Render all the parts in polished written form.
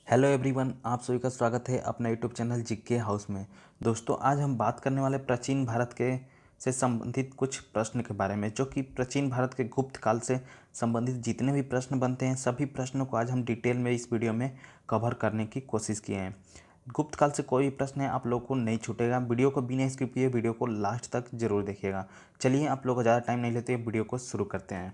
Hello everyone, आप सभी का स्वागत है अपना यूट्यूब चैनल जीके हाउस में। दोस्तों, आज हम बात करने वाले प्राचीन भारत के से संबंधित कुछ प्रश्न के बारे में, जो कि प्राचीन भारत के गुप्त काल से संबंधित जितने भी प्रश्न बनते हैं सभी प्रश्नों को आज हम डिटेल में इस वीडियो में कवर करने की कोशिश किए हैं। गुप्त काल से कोई भी प्रश्न है आप लोगों को नहीं छूटेगा। वीडियो को बिना स्किप किए वीडियो को लास्ट तक जरूर देखिएगा। चलिए, आप लोग को ज़्यादा टाइम नहीं लेते, वीडियो को शुरू करते हैं।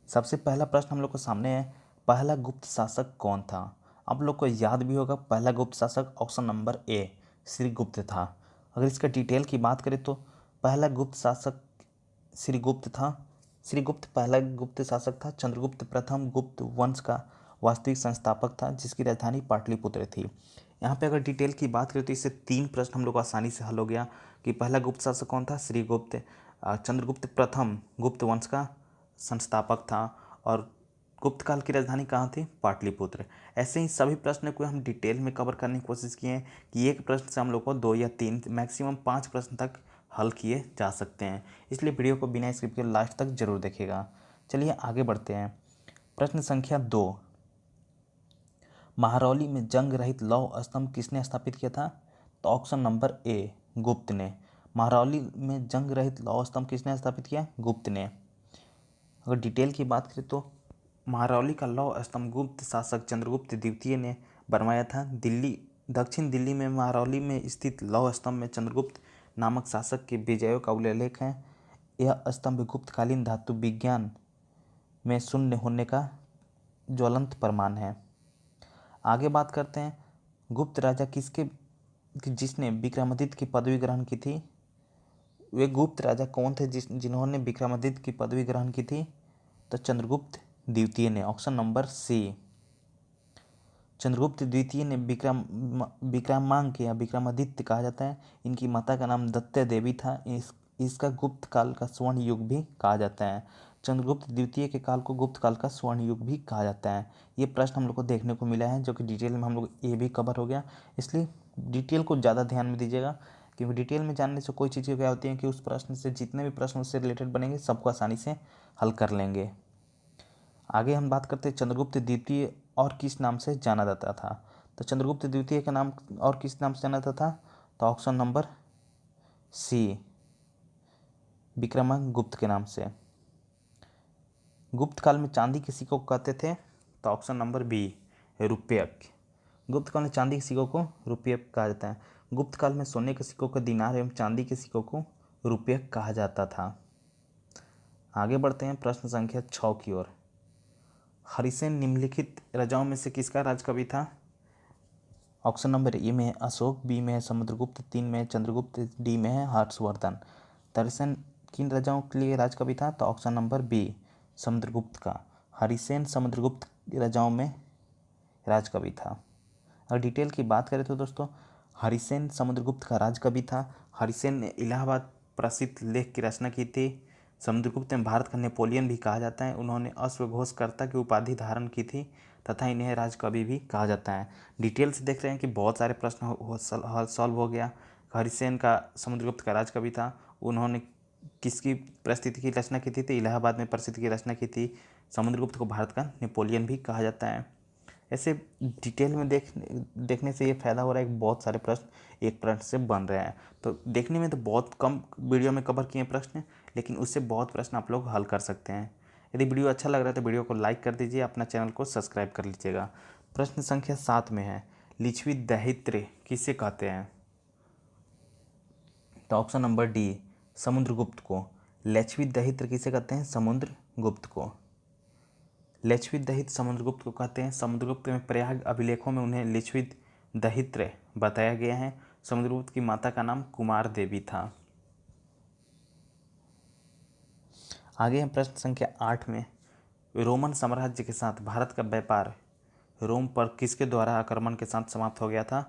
सबसे पहला प्रश्न हम लोग को सामने है, पहला गुप्त शासक कौन था? आप लोग को याद भी होगा, पहला गुप्त शासक ऑप्शन नंबर ए श्रीगुप्त था। अगर इसका डिटेल की बात करें तो पहला गुप्त शासक श्रीगुप्त था। श्रीगुप्त पहला गुप्त शासक था। चंद्रगुप्त प्रथम गुप्त वंश का वास्तविक संस्थापक था, जिसकी राजधानी पाटलिपुत्र थी। यहाँ पे अगर डिटेल की बात करें तो इससे 3 प्रश्न हम लोग को आसानी से हल हो गया कि पहला गुप्त शासक कौन था? श्रीगुप्त। चंद्रगुप्त प्रथम गुप्त वंश का संस्थापक था और गुप्त काल की राजधानी कहाँ थी? पाटलिपुत्र। ऐसे ही सभी प्रश्न को हम डिटेल में कवर करने की कोशिश किए हैं कि एक प्रश्न से हम लोग को 2 या 3 मैक्सिमम 5 प्रश्न तक हल किए जा सकते हैं। इसलिए वीडियो को बिना स्किप के लास्ट तक जरूर देखिएगा। चलिए आगे बढ़ते हैं। प्रश्न संख्या 2, महरौली में जंग रहित लौह स्तंभ किसने स्थापित किया था? तो ऑप्शन नंबर ए गुप्त ने। महरौली में जंग रहित लौह स्तंभ किसने स्थापित किया? गुप्त ने। अगर डिटेल की बात करें तो महरौली का लौह स्तंभ गुप्त शासक चंद्रगुप्त द्वितीय ने बनवाया था। दक्षिण दिल्ली में महरौली में स्थित लौह स्तंभ में चंद्रगुप्त नामक शासक के विजयों का उल्लेख है। यह स्तंभ गुप्तकालीन धातु विज्ञान में शून्य होने का ज्वलंत प्रमाण है। आगे बात करते हैं, गुप्त राजा जिसने विक्रमादित्य की पदवी ग्रहण की थी? वे गुप्त राजा कौन थे जिन्होंने विक्रमादित्य की पदवी ग्रहण की थी? तो चंद्रगुप्त द्वितीय ने। ऑप्शन नंबर सी। चंद्रगुप्त द्वितीय ने विक्रमांक या विक्रमादित्य कहा जाता है। इनकी माता का नाम दत्ता देवी था। इसका गुप्त काल का स्वर्ण युग भी कहा जाता है। चंद्रगुप्त द्वितीय के काल को गुप्त काल का स्वर्ण युग भी कहा जाता है। ये प्रश्न हम लोग को देखने को मिला है, जो कि डिटेल में हम लोग ये भी कवर हो गया। इसलिए डिटेल को ज़्यादा ध्यान में दीजिएगा, क्योंकि डिटेल में जानने से कोई चीज़ें क्या होती हैं कि उस प्रश्न से जितने भी प्रश्न उससे रिलेटेड बनेंगे सबको आसानी से हल कर लेंगे। आगे हम बात करते हैं, चंद्रगुप्त द्वितीय और किस नाम से जाना जाता था? तो चंद्रगुप्त द्वितीय का नाम और किस नाम से जाना जाता था? तो ऑप्शन नंबर सी विक्रमागुप्त के नाम से। गुप्त काल में चांदी के सिक्कों को कहते थे? तो ऑप्शन नंबर बी रुपयक। गुप्त काल में चांदी के सिक्कों को रुपयक कहा जाता है। गुप्त काल में सोने के सिक्कों को दिनार एवं चांदी के सिक्कों को रुपयक कहा जाता था। आगे बढ़ते हैं प्रश्न संख्या 6 की ओर। हरिसेन निम्नलिखित राजाओं में से किसका राजकवि था? ऑप्शन नंबर ए में है अशोक, बी में है समुद्रगुप्त, 3 में है चंद्रगुप्त, डी में है हर्षवर्धन। हरिसेन किन राजाओं के लिए राजकवि था? तो ऑप्शन नंबर बी समुद्रगुप्त का। हरिसेन समुद्रगुप्त राजाओं में राजकवि था। अगर डिटेल की बात करें तो दोस्तों, हरिसेन समुद्रगुप्त का राजकवि था। हरिसेन ने इलाहाबाद प्रसिद्ध लेख की रचना की थी। समुद्रगुप्त में भारत का नेपोलियन भी कहा जाता है। उन्होंने अश्वघोषकर्ता की उपाधि धारण की थी तथा इन्हें राजकवि भी कहा जाता है। डिटेल से देख रहे हैं कि बहुत सारे प्रश्न सॉल्व हो गया। हरिसेन का समुद्रगुप्त का राजकवि था। उन्होंने किसकी प्रस्थिति की रचना की थी? तो इलाहाबाद में प्रसिद्ध की रचना की थी। समुद्रगुप्त को भारत का नेपोलियन भी कहा जाता है। ऐसे डिटेल में देखने से ये फ़ायदा हो रहा है कि बहुत सारे प्रश्न एक प्रश्न से बन रहे हैं। तो देखने में तो बहुत कम वीडियो में कवर किए प्रश्न, लेकिन उससे बहुत प्रश्न आप लोग हल कर सकते हैं। यदि वीडियो अच्छा लग रहा है तो वीडियो को लाइक कर दीजिए, अपना चैनल को सब्सक्राइब कर लीजिएगा। प्रश्न संख्या 7 में है, लिच्छवी दैहित्र किसे कहते हैं? तो ऑप्शन नंबर डी समुद्रगुप्त को। लिच्छवी दैहित्र किसे कहते हैं? समुद्रगुप्त को। लिच्छवी दहित समुद्रगुप्त को कहते हैं। समुद्रगुप्त में प्रयाग अभिलेखों में उन्हें लिच्छवी दहित्र बताया गया है। समुद्रगुप्त की माता का नाम कुमार देवी था। आगे हम प्रश्न संख्या 8 में, रोमन साम्राज्य के साथ भारत का व्यापार रोम पर किसके द्वारा आक्रमण के साथ समाप्त हो गया था?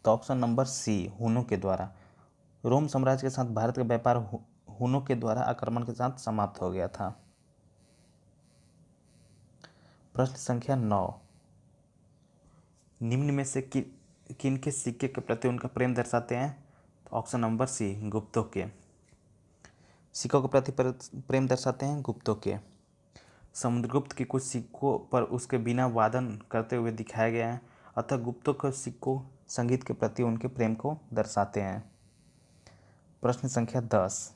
तो ऑप्शन नंबर सी हुनों के द्वारा। रोम साम्राज्य के साथ भारत का व्यापार हुनों के द्वारा आक्रमण के साथ समाप्त हो गया था। प्रश्न संख्या 9, निम्न में से किन के सिक्के के प्रति उनका प्रेम दर्शाते हैं? तो ऑप्शन नंबर सी गुप्तों के। सिक्कों के प्रति प्रेम दर्शाते हैं गुप्तों के। समुद्रगुप्त के कुछ सिक्कों पर उसके बिना वादन करते हुए दिखाया गया है, अतः गुप्तों के सिक्कों संगीत के प्रति उनके प्रेम को दर्शाते हैं। प्रश्न संख्या 10,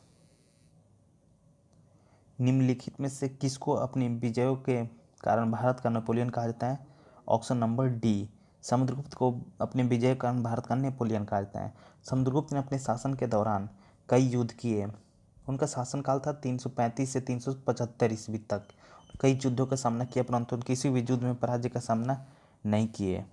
निम्नलिखित में से किसको अपनी विजयों के कारण भारत का नेपोलियन कहा जाता है? ऑप्शन नंबर डी, समुद्रगुप्त को अपने विजय के कारण भारत का नेपोलियन कहा जाता है। समुद्रगुप्त ने अपने शासन के दौरान कई युद्ध किए। उनका शासनकाल था 335 से 375 ईस्वी तक। कई युद्धों का सामना किया, परंतु किसी भी युद्ध में पराजय का सामना नहीं किए।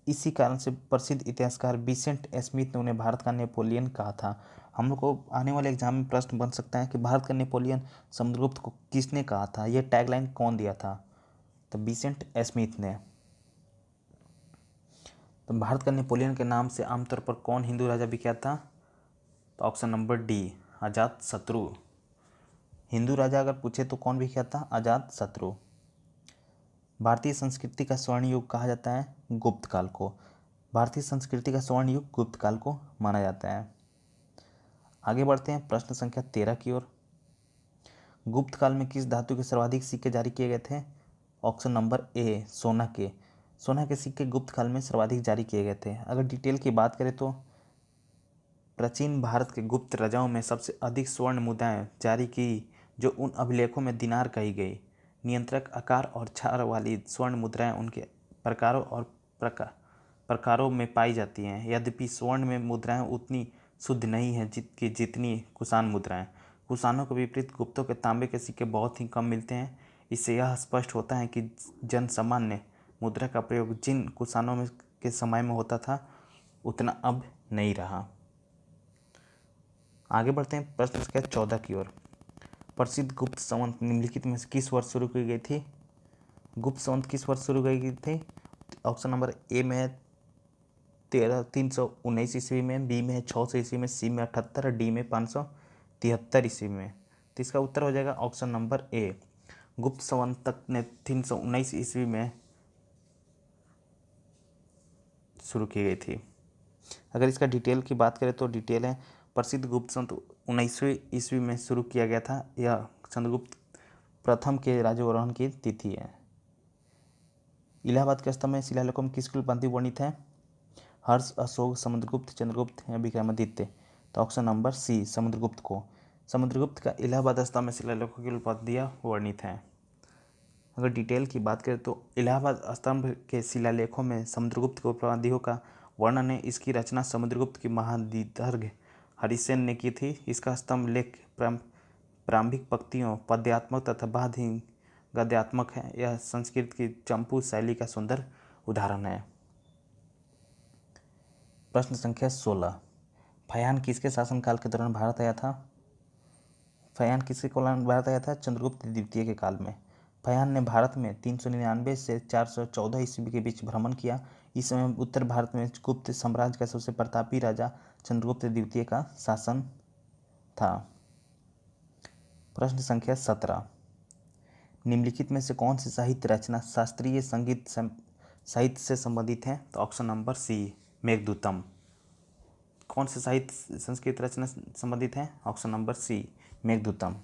इसी कारण से प्रसिद्ध इतिहासकार विसेंट स्मिथ ने उन्हें भारत का नेपोलियन कहा था। हम लोग को आने वाले एग्जाम में प्रश्न बन सकता है कि भारत का नेपोलियन समुद्रगुप्त को किसने कहा था, यह टैगलाइन कौन दिया था? तो विसेंट स्मिथ ने। तो भारत का नेपोलियन के नाम से आमतौर पर कौन हिंदू राजा विख्यात था? तो ऑप्शन नंबर डी, अजात शत्रु। हिंदू राजा अगर पूछे तो कौन विख्यात था? अजात शत्रु। भारतीय संस्कृति का स्वर्ण युग कहा जाता है गुप्त काल को। भारतीय संस्कृति का स्वर्ण युग गुप्त काल को माना जाता है। आगे बढ़ते हैं प्रश्न संख्या 13 की ओर। गुप्त काल में किस धातु के सर्वाधिक सिक्के जारी किए गए थे? ऑप्शन नंबर ए, सोना के। सोना के सिक्के गुप्त काल में सर्वाधिक जारी किए गए थे। अगर डिटेल की बात करें तो प्राचीन भारत के गुप्त राजाओं में सबसे अधिक स्वर्ण मुद्राएं जारी की जो उन अभिलेखों में दिनार कही गई। नियंत्रक आकार और छार वाली स्वर्ण मुद्राएं उनके प्रकारों और प्रकारों में पाई जाती हैं। यद्यपि स्वर्ण में मुद्राएं उतनी शुद्ध नहीं है जितनी कुषाण मुद्राएं। कुषाणों के विपरीत गुप्तों के तांबे के सिक्के बहुत ही कम मिलते हैं। इससे यह स्पष्ट होता है कि जन सामान्य मुद्रा का प्रयोग जिन कुषाणों में के समय में होता था उतना अब नहीं रहा। आगे बढ़ते हैं प्रश्न संख्या 14 की ओर। प्रसिद्ध गुप्त संवत निम्नलिखित में से किस वर्ष शुरू की गई थी? गुप्त संवत किस वर्ष शुरू की गई थी? ऑप्शन नंबर ए में है 319 ईस्वी में, बी में है 600 ईस्वी में, सी में 78 और डी में 573 ईस्वी में। तो इसका उत्तर हो जाएगा ऑप्शन नंबर ए। गुप्त संवत ने 319 ईस्वी में शुरू की गई थी। अगर इसका डिटेल की बात करें तो डिटेल है प्रसिद्ध गुप्त संवत 19वीं ईस्वी में शुरू किया गया था। यह चंद्रगुप्त प्रथम के राज्यारोहण की तिथि है। इलाहाबाद के स्तंभ में शिलालेखों में किस कुलपंथी वर्णित है? हर्ष, अशोक, समुद्रगुप्त, चंद्रगुप्त या विक्रमादित्य। तो ऑप्शन नंबर सी, समुद्रगुप्त को। समुद्रगुप्त का इलाहाबाद स्तंभ में शिलालेखों की कुलपंथियाँ वर्णित हैं। अगर डिटेल की बात करें तो इलाहाबाद स्तंभ के शिलालेखों में समुद्रगुप्त के उपलब्धियों का वर्णन है। इसकी रचना समुद्रगुप्त की महादीर्घ हरिसेन ने की थी। इसका स्तंभ लेख प्रारंभिक पंक्तियों पद्यात्मक तथा बाद ही गद्यात्मक है। यह संस्कृत की चंपू शैली का सुंदर उदाहरण है। प्रश्न संख्या 16, फयान किसके शासनकाल के दौरान भारत आया था? फयान किसके दौरान भारत आया था? चंद्रगुप्त द्वितीय के काल में। फयान ने भारत में 399 से 414 ईस्वी के बीच भ्रमण किया। इस समय उत्तर भारत में गुप्त साम्राज्य का सबसे प्रतापी राजा चंद्रगुप्त द्वितीय का शासन था। प्रश्न संख्या 17, निम्नलिखित में से कौन सी साहित्य रचना शास्त्रीय संगीत साहित्य से संबंधित है? तो ऑप्शन नंबर सी, मेघदूतम। कौन से साहित्य संस्कृत रचना संबंधित है? Option number c, Meghadutam.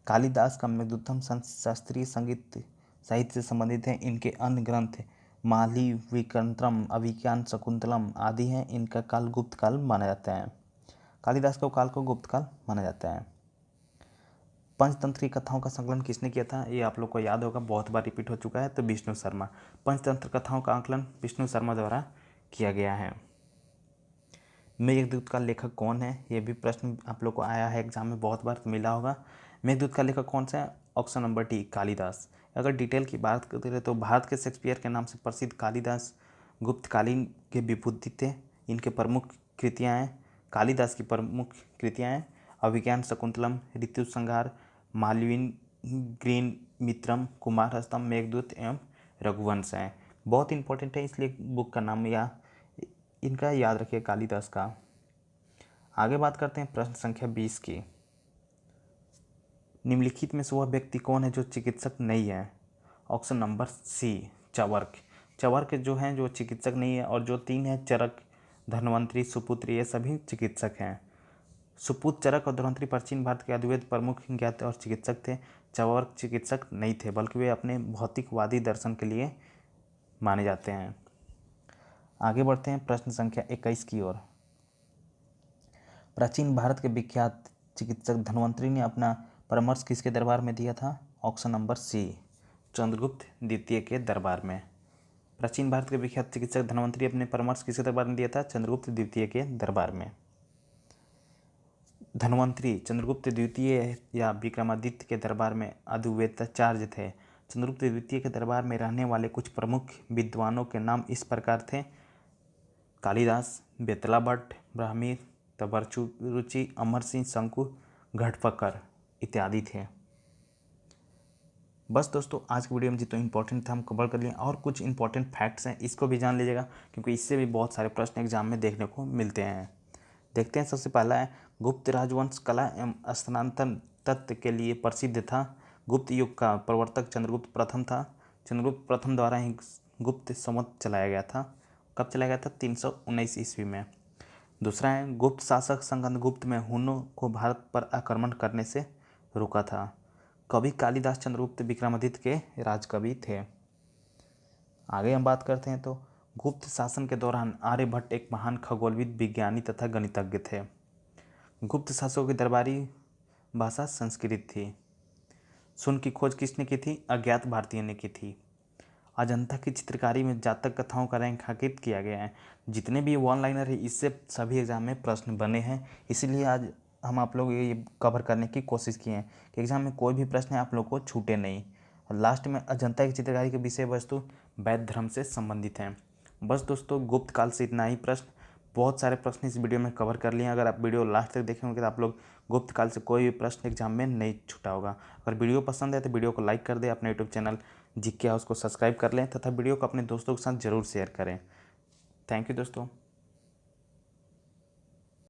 Kalidas का मेघदूतम शास्त्रीय संगीत साहित्य से संबंधित है। इनके अन्य ग्रंथ माली, विक्रंतम, अभिज्ञान शकुंतलम आदि हैं। इनका काल गुप्त काल माना जाता है। कालिदास के काल को गुप्त काल माना जाता है। पंचतंत्र की कथाओं का संकलन किसने किया था? ये आप लोग को याद होगा, बहुत बार रिपीट हो चुका है। तो विष्णु शर्मा। पंचतंत्र कथाओं का आकलन विष्णु शर्मा द्वारा किया गया है। मेघदूत का लेखक कौन है? ये भी प्रश्न आप लोग को आया है एग्जाम में, बहुत बार मिला होगा। मेघदूत का लेखक कौन सा है? Option number D, Kalidas. अगर डिटेल की बात करें तो भारत के शेक्सपियर के नाम से प्रसिद्ध कालिदास गुप्तकालीन के विभूति थे। इनके प्रमुख कृतियाँ हैं, कालिदास की प्रमुख कृतियाँ हैं अभिज्ञान शकुंतलम, ऋतु संहार, मालविन, ग्रीन मित्रम, कुमार मेघदूत एवं रघुवंश हैं। बहुत इंपॉर्टेंट है, इसलिए बुक का नाम या इनका याद रखिए, कालिदास का। आगे बात करते हैं प्रश्न संख्या 20 की। निम्नलिखित में से वह व्यक्ति कौन है जो चिकित्सक नहीं है? ऑप्शन नंबर सी, चवर्क। चवर्क जो हैं जो चिकित्सक नहीं है, और जो 3 है चरक, धन्वंतरी, सुपुत्र, ये सभी चिकित्सक हैं। सुपुत्र, चरक और धन्वंतरी प्राचीन भारत के आयुर्वेद प्रमुख ज्ञात और चिकित्सक थे। चर्वक चिकित्सक नहीं थे, बल्कि वे अपने भौतिकवादी दर्शन के लिए माने जाते हैं। आगे बढ़ते हैं प्रश्न संख्या 21 की ओर। प्राचीन भारत के विख्यात चिकित्सक धन्वंतरि ने अपना परामर्श किसके दरबार में दिया था? ऑप्शन नंबर सी, चंद्रगुप्त द्वितीय के दरबार में। प्राचीन भारत के विख्यात चिकित्सक धन्वंतरि अपने परामर्श किसके दरबार में दिया था? चंद्रगुप्त द्वितीय के दरबार में। धन्वंतरि चंद्रगुप्त द्वितीय या विक्रमादित्य के दरबार में अद्वैताचार्य थे। चंद्रगुप्त द्वितीय के दरबार में रहने वाले कुछ प्रमुख विद्वानों के नाम इस प्रकार थे: कालिदास, बेतला भट्ट, ब्राह्मी, तबररुचि, अमर सिंह, शंकु, घटफकर इत्यादि थे। बस दोस्तों, आज की वीडियो में जितना इंपॉर्टेंट था हम कवर कर लिए, और कुछ इंपॉर्टेंट फैक्ट्स हैं, इसको भी जान लीजिएगा, क्योंकि इससे भी बहुत सारे प्रश्न एग्जाम में देखने को मिलते हैं। देखते हैं, सबसे पहला है, गुप्त राजवंश कला एवं स्थानांतरण तत्व के लिए प्रसिद्ध था। गुप्त युग का प्रवर्तक चंद्रगुप्त प्रथम था। चंद्रगुप्त प्रथम द्वारा ही गुप्त संवत चलाया गया था। कब चलाया गया था? 319 ईस्वी में। दूसरा है, गुप्त शासक स्कंदगुप्त में हुनों को भारत पर आक्रमण करने से रोका था। कवि कालिदास चंद्रगुप्त विक्रमादित्य के राजकवि थे। आगे हम बात करते हैं तो गुप्त शासन के दौरान आर्यभट्ट एक महान खगोलविद, विज्ञानी तथा गणितज्ञ थे। गुप्त शासकों की दरबारी भाषा संस्कृत थी। शून्य की खोज किसने की थी? अज्ञात भारतीय ने की थी। अजंता की चित्रकारी में जातक कथाओं का रेखांकित किया गया है। जितने भी वन लाइनर है, इससे सभी एग्जाम में प्रश्न बने हैं, इसीलिए आज हम आप लोग ये कवर करने की कोशिश किए हैं कि एग्जाम में कोई भी प्रश्न आप लोग को छूटे नहीं। और लास्ट में अजंता की चित्रकारी के विषय वस्तु वैद्य धर्म से संबंधित हैं। बस दोस्तों, गुप्त काल से इतना ही प्रश्न, बहुत सारे प्रश्न इस वीडियो में कवर कर लिए। अगर आप वीडियो लास्ट तक देखे होंगे तो आप लोग गुप्त काल से कोई भी प्रश्न एग्जाम में नहीं छूटा होगा। अगर वीडियो पसंद है तो वीडियो को लाइक कर दें, अपने यूट्यूब चैनल जीके हाउस को सब्सक्राइब कर लें तथा वीडियो को अपने दोस्तों के साथ जरूर शेयर करें। थैंक यू दोस्तों।